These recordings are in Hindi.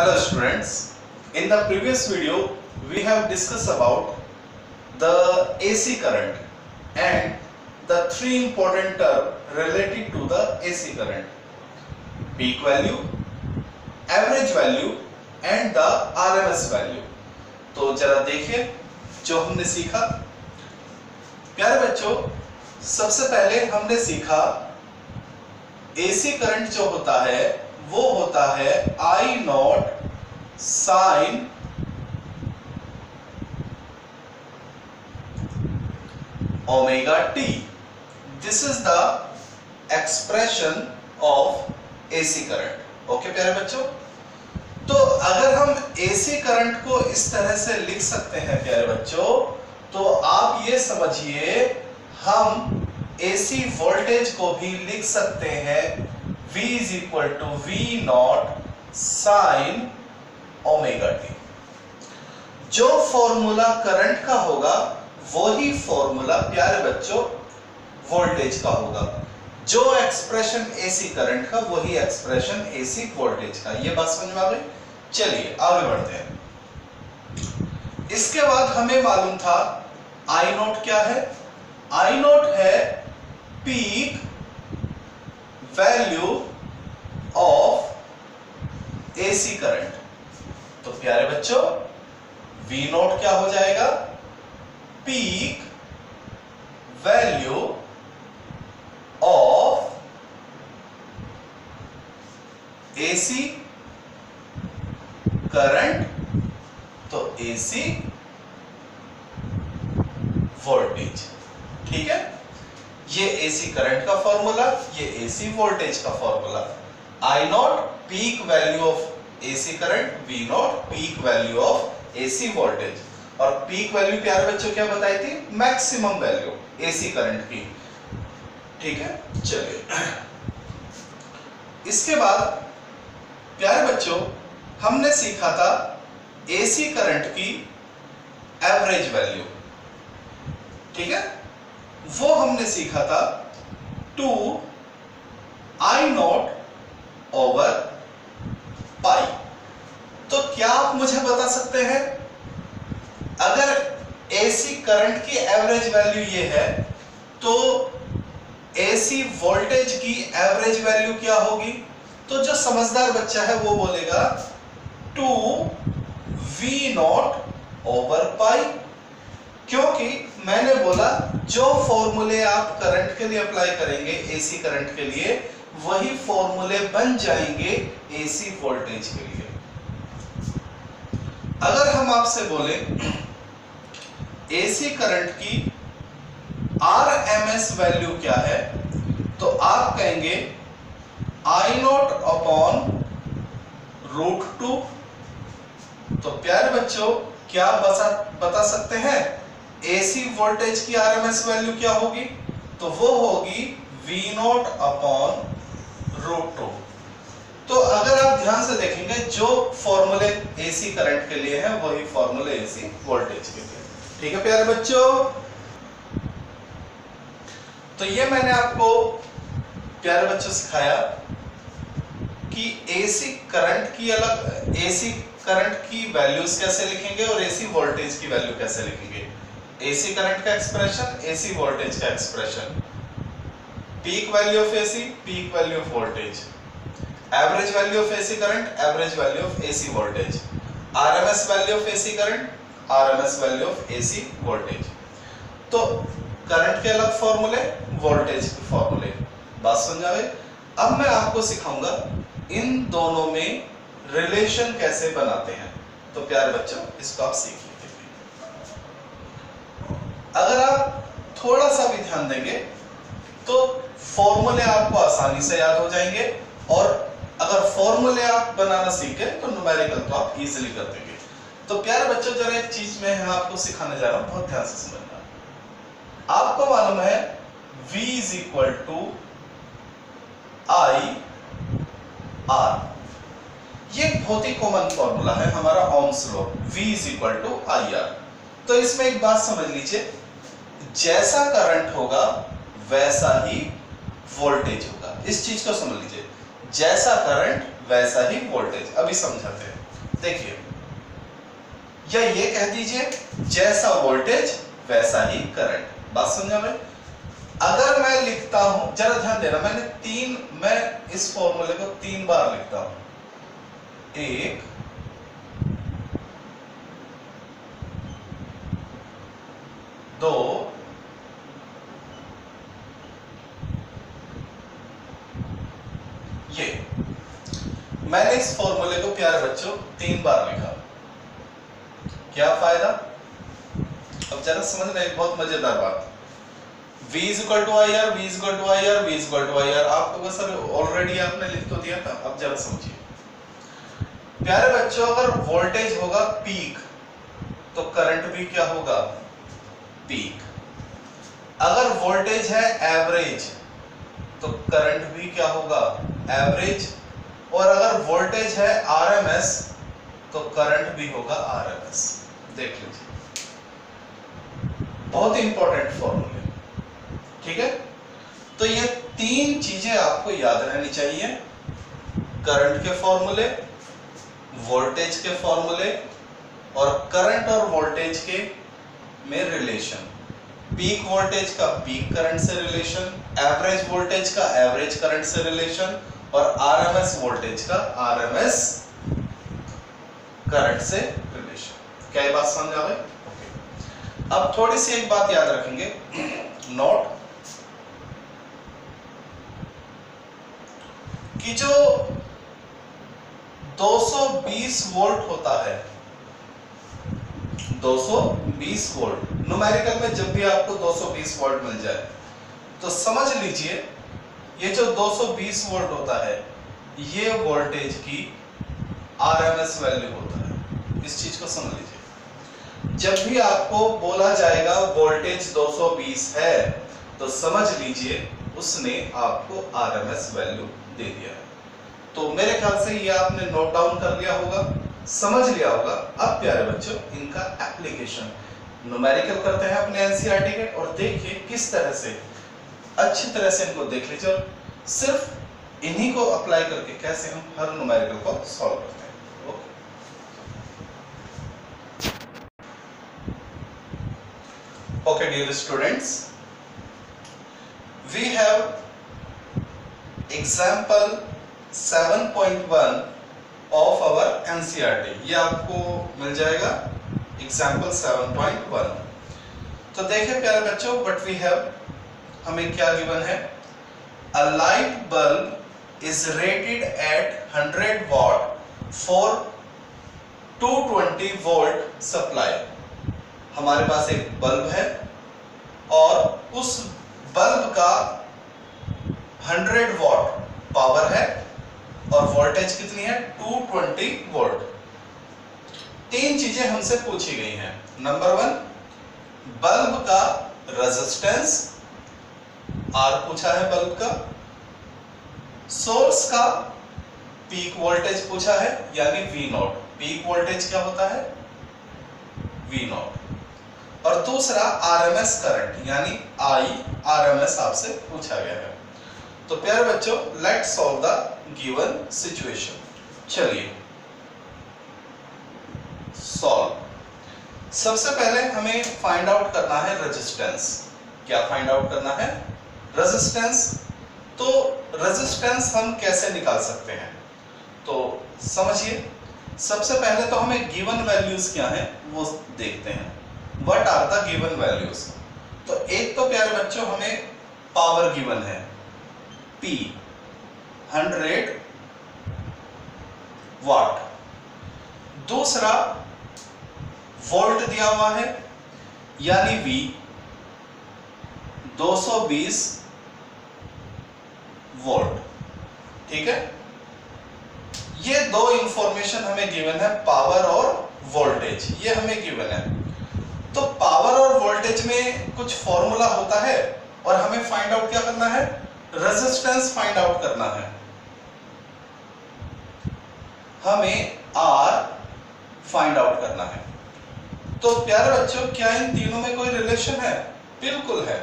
Hello students, in the previous video we have discussed about the AC current and the three important terms related to the AC current: peak value, average value and the RMS value। तो जरा देखिए जो हमने सीखा। प्यारे बच्चों, सबसे पहले हमने सीखा AC करंट जो होता है वो होता है I not sine omega T. This is the expression of AC current. Okay प्यारे बच्चों, तो अगर हम AC करंट को इस तरह से लिख सकते हैं प्यारे बच्चों, तो आप ये समझिए हम AC वोल्टेज को भी लिख सकते हैं V is equal to V not sine omega t. जो फॉर्मूला करंट का होगा वही फॉर्मूला प्यारे बच्चों वोल्टेज का होगा। जो एक्सप्रेशन AC करंट का वही एक्सप्रेशन AC वोल्टेज का। ये बात समझ में आ गई? चलिए आगे बढ़ते हैं। इसके बाद हमें मालूम था I नॉट क्या है। I नॉट है peak value of AC current. तो प्यारे बच्चों V नॉट क्या हो जाएगा? Peak value of AC current, तो AC वोल्टेज। ठीक है, ये AC करंट का फॉर्मूला, ये AC वोल्टेज का formula. I not peak value of AC current, V not peak value of AC voltage. और पीक वैल्यू प्यारे बच्चों क्या बताई थी? मैक्सिमम वैल्यू AC करंट की। ठीक है, चलिए इसके बाद प्यारे बच्चों हमने सीखा था AC करंट की एवरेज वैल्यू। ठीक है, वो हमने सीखा था 2 I नॉट ओवर पाई। तो क्या आप मुझे बता सकते हैं अगर AC करंट की एवरेज वैल्यू ये है तो AC वोल्टेज की एवरेज वैल्यू क्या होगी? तो जो समझदार बच्चा है वो बोलेगा 2 V नॉट ओवर पाई, क्योंकि मैंने बोला जो फॉर्मूले आप करंट के लिए अप्लाई करेंगे AC करंट के लिए वही फॉर्मूले बन जाएंगे AC वोल्टेज के लिए। अगर हम आपसे बोले AC करंट की RMS वैल्यू क्या है, तो आप कहेंगे I नॉट अपॉन √2। तो प्यारे बच्चों क्या आप बता सकते हैं AC वोल्टेज की RMS वैल्यू क्या होगी? तो वो होगी V नॉट अपॉन √2। तो अगर आप ध्यान से देखेंगे जो फॉर्मूले AC करंट के लिए है वही फॉर्मूले AC वोल्टेज के लिए। ठीक है प्यारे बच्चों, तो ये मैंने आपको प्यारे बच्चों सिखाया कि AC करंट की वैल्यूज कैसे लिखेंगे और AC वोल्टेज की वैल्यू कैसे लिखेंगे। AC करंट का एक्सप्रेशन, AC वोल्टेज का expression, peak value of AC, peak value of voltage, average value of AC current, average value of AC voltage, RMS value of AC current, RMS value of AC voltage. तो करंट के अलग फॉर्मूले, वोल्टेज के फॉर्मूले। बात समझा गई? अब मैं आपको सिखाऊंगा इन दोनों में रिलेशन कैसे बनाते हैं। तो प्यारे बच्चों इसको आप सीख लीजिए। अगर आप थोड़ा सा भी ध्यान देंगे तो फॉर्मूले आपको आसानी से याद हो जाएंगे, और अगर फॉर्मूले आप बनाना सीखे तो न्यूमेरिकल तो आप इजीली कर देंगे। तो प्यारे बच्चों जरा एक चीज मैं आपको सिखाने जा रहा हूं, बहुत ध्यान से समझना। आपको मालूम है V is equal to I R। ये बहुत ही कॉमन फॉर्मूला है हमारा Ohm's law, V is equal to IR। तो इसमें एक बात समझ लीजिए, जैसा करंट होगा वैसा ही वोल्टेज होगा। इस चीज को समझ लीजिए, जैसा करंट वैसा ही वोल्टेज। अभी समझाते हैं। देखिए, या ये कह दीजिए जैसा वोल्टेज वैसा ही करंट। बात समझा भाई? अगर मैं लिखता हूं, जरा ध्यान देना, मैं इस फॉर्मूले को 3 बार लिखता हूं। 1 2 ये मैंने इस फॉर्मूले को प्यारे बच्चों 3 बार लिखा। क्या फायदा? अब जरा समझना, एक बहुत मजेदार बात। V = IR, V = IR, V = IR आपको बस ऑलरेडी आपने लिख तो दिया था। अब जरा समझिए प्यारे बच्चों, अगर वोल्टेज होगा पीक तो करंट भी क्या होगा? पीक। अगर वोल्टेज है एवरेज तो करंट भी क्या होगा? एवरेज। और अगर वोल्टेज है RMS तो करंट भी होगा RMS। देख लीजिए, बहुत इंपॉर्टेंट फॉर्मूले, ठीक है? तो ये 3 चीजें आपको याद रहनी चाहिए, करंट के फॉर्मूले, वोल्टेज के फॉर्मूले और करंट और वोल्टेज के में रिलेशन। पीक वोल्टेज का पीक करंट से रिलेशन, एवरेज वोल्टेज का एवरेज करंट से रिलेशन और आरएमएस वोल्टेज का आरएमएस करंट से रिलेशन। क्या ये बात समझ आ गई? अब थोड़ी सी एक बात याद रखेंगे, नोट कि जो 220 वोल्ट होता है, 220 वोल्ट, न्यूमेरिकल में जब भी आपको 220 वोल्ट मिल जाए तो समझ लीजिए ये जो 220 वोल्ट होता है ये वोल्टेज की आरएमएस वैल्यू होता है। इस चीज को समझ लीजिए, जब भी आपको बोला जाएगा वोल्टेज 220 है तो समझ लीजिए उसने आपको आरएमएस वैल्यू दे दिया है। तो मेरे ख्याल से ये आपने नोट डाउन कर लिया होगा, समझ लिया होगा। अब प्यारे बच्चों, इनका एप्लीकेशन न्यूमेरिकल करते हैं अपने एनसीईआरटी के, और देखिए किस तरह से, अच्छी तरह से इनको देख लीजिए और सिर्फ इन्हीं को अप्लाई करके कैसे हम हर न्यूमेरिकल को सॉल्व करते हैं। Okay dear students, we have example 7.1 of our NCERT. ये आपको मिल जाएगा एग्जाम्पल 7.1। तो देखिए प्यारे बच्चों, व्हाट वी हैव, हमें क्या गिवन है? A light bulb is rated at 100 watt for 220 volt supply. हमारे पास एक बल्ब है और उस बल्ब का 100 वॉट पावर है और वोल्टेज कितनी है? 220 वोल्ट। 3 चीजें हमसे पूछी गई हैं। नंबर 1, बल्ब का रेजिस्टेंस R पूछा है बल्ब का, सोर्स का पीक वोल्टेज पूछा है यानी V0। पीक वोल्टेज क्या होता है? V0। और दूसरा RMS करंट यानी I RMS आपसे पूछा गया है। तो प्यारे बच्चों, let's solve the given situation. चलिए सॉल्व। सबसे पहले हमें फाइंड आउट करना है रेजिस्टेंस। क्या फाइंड आउट करना है? रेजिस्टेंस। तो रेजिस्टेंस हम कैसे निकाल सकते हैं? तो समझिए, सबसे पहले तो हमें गिवन वैल्यूज क्या हैं वो देखते हैं। What are the given values? तो एक तो प्यारे बच्चों हमें पावर गिवन है P 100 वाट, दूसरा वोल्ट दिया हुआ है यानी V 220 वोल्ट। ठीक है, ये दो इंफॉर्मेशन हमें गिवन है, पावर और वोल्टेज, ये हमें गिवन है। तो पावर और वोल्टेज में कुछ फॉर्मूला होता है और हमें फाइंड आउट क्या करना है? रेजिस्टेंस फाइंड आउट करना है। हमें R फाइंड आउट करना है। तो प्यारे बच्चों, क्या इन तीनों में कोई रिलेशन है? बिल्कुल है।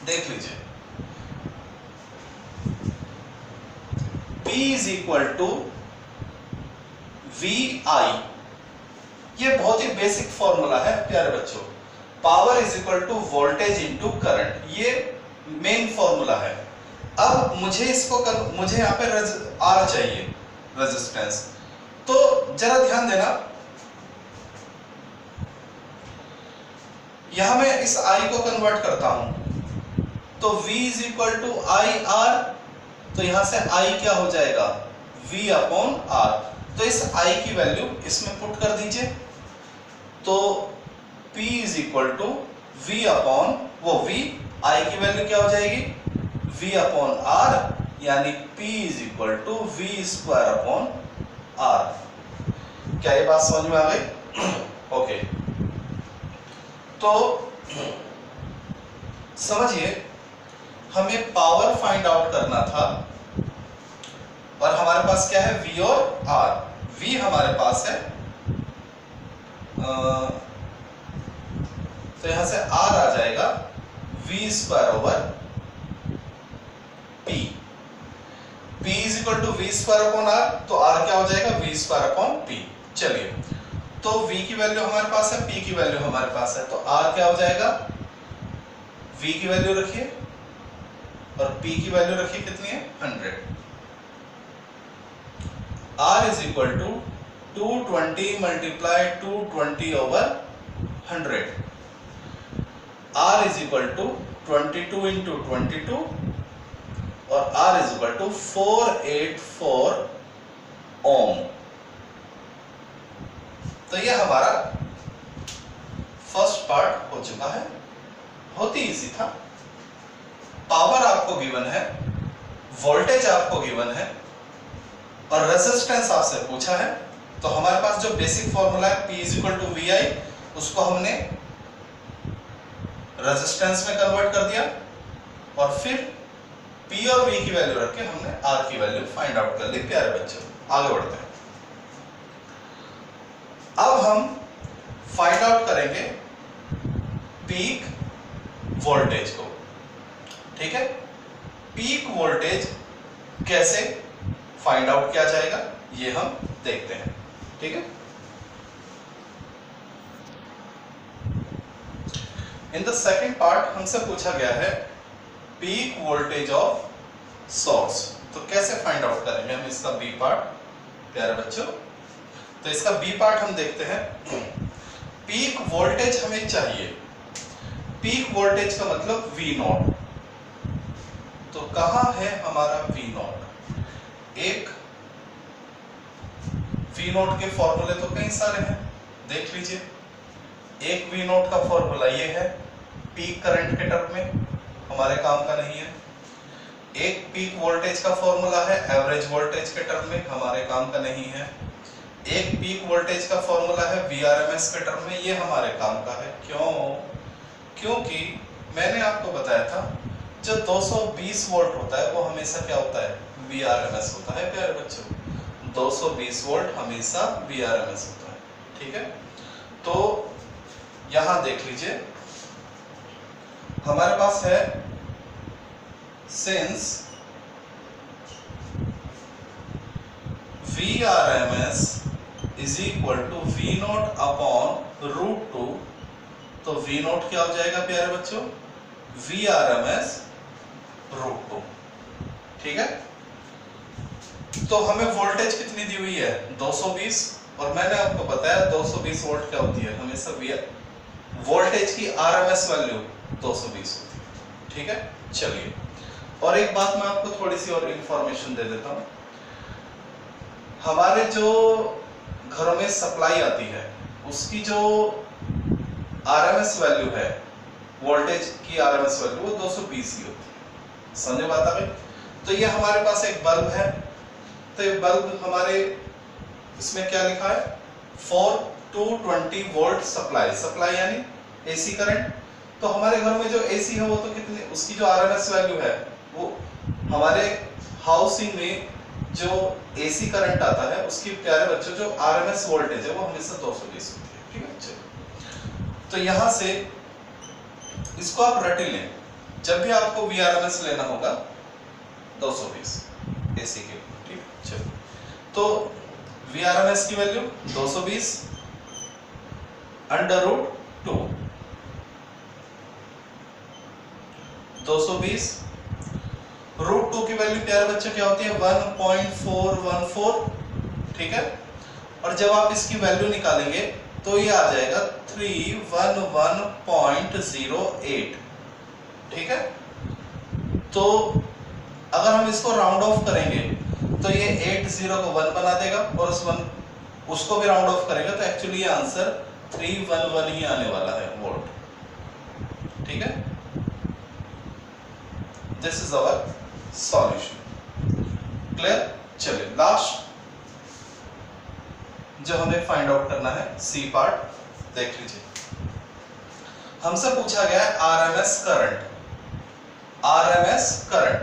देख लीजिए, P is equal to V I, ये बहुत ही बेसिक फॉर्मूला है प्यारे बच्चों। Power is equal to voltage into current, ये मेन फॉर्मूला है। अब मुझे मुझे यहाँ पे आर चाहिए, रेजिस्टेंस। तो जरा ध्यान देना, यहां मैं इस I को कन्वर्ट करता हूं, तो V is equal to I R, तो यहां से I क्या हो जाएगा, V अपॉन R। तो इस I की वैल्यू इसमें पुट कर दीजिए, तो P is equal to V upon V, I की वैल्यू क्या हो जाएगी, V अपॉन R, यानी P is equal to V square upon R। क्या ये बात समझ में आ गई? ओके, तो समझिए हमें पावर फाइंड आउट करना था, और हमारे पास क्या है, V और R। V हमारे पास है, तो यहां से R आ जाएगा V square over P। P is equal to V square upon R, तो R क्या हो जाएगा, V स्क्वायर अपॉन P। चलिए, तो V की वैल्यू हमारे पास है, P की वैल्यू हमारे पास है, तो R क्या हो जाएगा, V की वैल्यू रखिए और P की वैल्यू रखिए, कितनी है, 100। R is equal to 220 multiply 220 over 100। R is equal to 22 into 22, और R is equal to 484 ohm. तो ये हमारा फर्स्ट पार्ट हो चुका है, बहुत ही इजी था। पावर आपको गिवन है, वोल्टेज आपको गिवन है, और रेजिस्टेंस आपसे पूछा है। तो हमारे पास जो बेसिक फॉर्मूला है P is equal to V I, उसको हमने रेजिस्टेंस में कन्वर्ट कर दिया, और फिर P और V की वैल्यू रख के हमने R की वैल्यू फाइंड आउट कर ली। प्यारे बच्चों, आगे बढ़ते हैं। अब हम फाइंड आउट करेंगे पीक वोल्टेज को, ठीक है। पीक वोल्टेज कैसे फाइंड आउट किया जाएगा, ये हम देखते हैं, ठीक है। इन द सेकंड पार्ट हमसे पूछा गया है पीक वोल्टेज ऑफ सोर्स, तो कैसे फाइंड आउट करेंगे हम इसका बी पार्ट, प्यारे बच्चों। तो इसका बी पार्ट हम देखते हैं। पीक वोल्टेज हमें चाहिए, पीक वोल्टेज का मतलब वी नॉट। तो कहां है हमारा वी नॉट? एक वी नॉट के फॉर्मूले तो कई सारे हैं, देख लीजिए। एक वी नॉट का फॉर्मूला ये है, पीक करंट के टर्म में, हमारे काम का नहीं है। एक पीक वोल्टेज का फॉर्मूला है एवरेज वोल्टेज के टर्म में, हमारे काम का नहीं है। एक पीक वोल्टेज का फॉर्मूला है VRMS के टर्म में, ये हमारे काम का है। क्यों? क्योंकि मैंने आपको बताया था जो 220 वोल्ट होता है वो हमेशा क्या होता है, VRMS होता है प्यारे बच्चों। 220 वोल्ट हमेशा VRMS होता है, ठीक है। तो यहां देख लीजिए हमारे पास है, since VRMS is equal to V not upon √2, तो V नॉट क्या हो जाएगा प्यारे बच्चों, VRMS √2, ठीक है। तो हमें वोल्टेज कितनी दी हुई है, 220, और मैंने आपको बताया 220 वोल्ट क्या होती है, हमेशा वोल्टेज की RMS वैल्यू 220 होती है, ठीक है। चलिए, और एक बात मैं आपको थोड़ी सी और इंफॉर्मेशन दे देता हूं। हमारे जो घरों में सप्लाई आती है उसकी जो RMS वैल्यू है, वोल्टेज की RMS वैल्यू, वो 220 ही होती है। समझे बात आ गई? तो ये हमारे पास एक बल्ब है, तो ये बल्ब हमारे इसमें क्या लिखा है, 420 वोल्ट सप्लाई, सप्लाई यानी AC करंट। तो हमारे घर में जो AC है वो तो कितने, उसकी जो RMS वैल्यू है, वो हमारे हाउसिंग में जो AC करंट आता है उसकी, प्यारे बच्चों, जो RMS वोल्टेज है वो हमेशा 220 होती है, ठीक है। चलो, तो यहां से इसको आप रट लें, जब भी आपको VRMS लेना होगा 220 AC के, ठीक है। चलो, तो VRMS की वैल्यू 220 अंडर रूट 2, 220 रूट 2 की वैल्यू प्यारे बच्चों क्या होती है 1.414, ठीक है। और जब आप इसकी वैल्यू निकालेंगे तो ये आ जाएगा 311.08, ठीक है। तो अगर हम इसको राउंड ऑफ करेंगे तो ये 80 को 1 बना देगा और उसको भी राउंड ऑफ करेगा तो एक्चुअली ये आंसर 311 ही आने वाला है वोल्ट, ठीक है। This is our solution, clear. चलिए लास्ट जो हमें फाइंड आउट करना है सी पार्ट देख लीजिए। हमसे पूछा गया है आरएमएस करंट, आरएमएस करंट।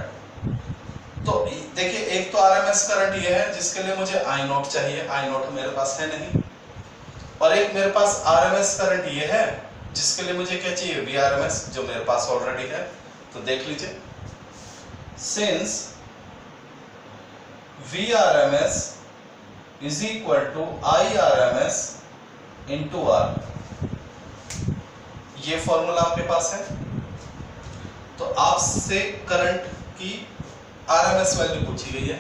तो देखिए एक तो आरएमएस करंट ये है जिसके लिए मुझे आई नॉट चाहिए, आई नॉट मेरे पास है नहीं, और एक मेरे पास आरएमएस करंट ये है जिसके लिए मुझे क्या चाहिए वीआरएमएस, जो मेरे पास ऑलरेडी है। तो देख लीजिए, since VRMS is equal to IRMS into R, ये फॉर्मूला आपके पास है। तो आपसे करंट की RMS वैल्यू पूछी गई है,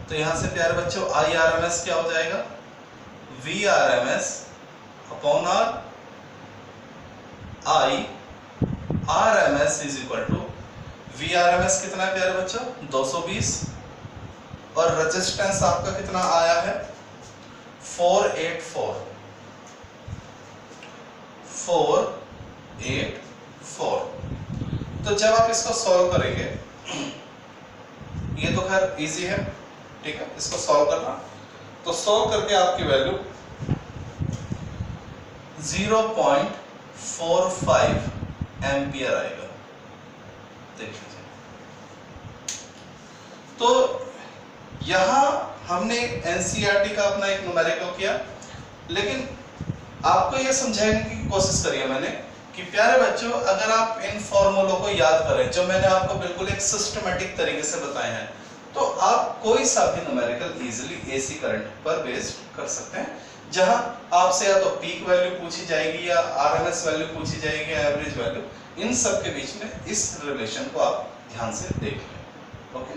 तो यहां से प्यारे बच्चों IRMS क्या हो जाएगा VRMS upon R, IRMS is equal to VRMS कितना है प्यारे बच्चों 220, और रेजिस्टेंस आपका कितना आया है 484। तो जब आप इसको सॉल्व करेंगे, ये तो खैर इजी है, ठीक है, इसको सॉल्व करना। तो सॉल्व करके आपकी वैल्यू 0.45 एम्पियर आएगा, देख लीजिए। तो यहां हमने एनसीईआरटी का अपना एक न्यूमेरिकल किया, लेकिन आपको यह समझाने की कोशिश करी है मैंने कि प्यारे बच्चों अगर आप इन फॉर्मूलों को याद करें जो मैंने आपको बिल्कुल एक सिस्टमेटिक तरीके से बताए हैं, तो आप कोई सा भी न्यूमेरिकल इजीली एसी करंट पर बेस्ड कर सकते हैं, जहां आपसे या तो पीक वैल्यू पूछी जाएगी या आरएमएस वैल्यू पूछी जाएगी या एवरेज वैल्यू, इन सब के बीच में इस रिलेशन को आप ध्यान से देख लें। ओके।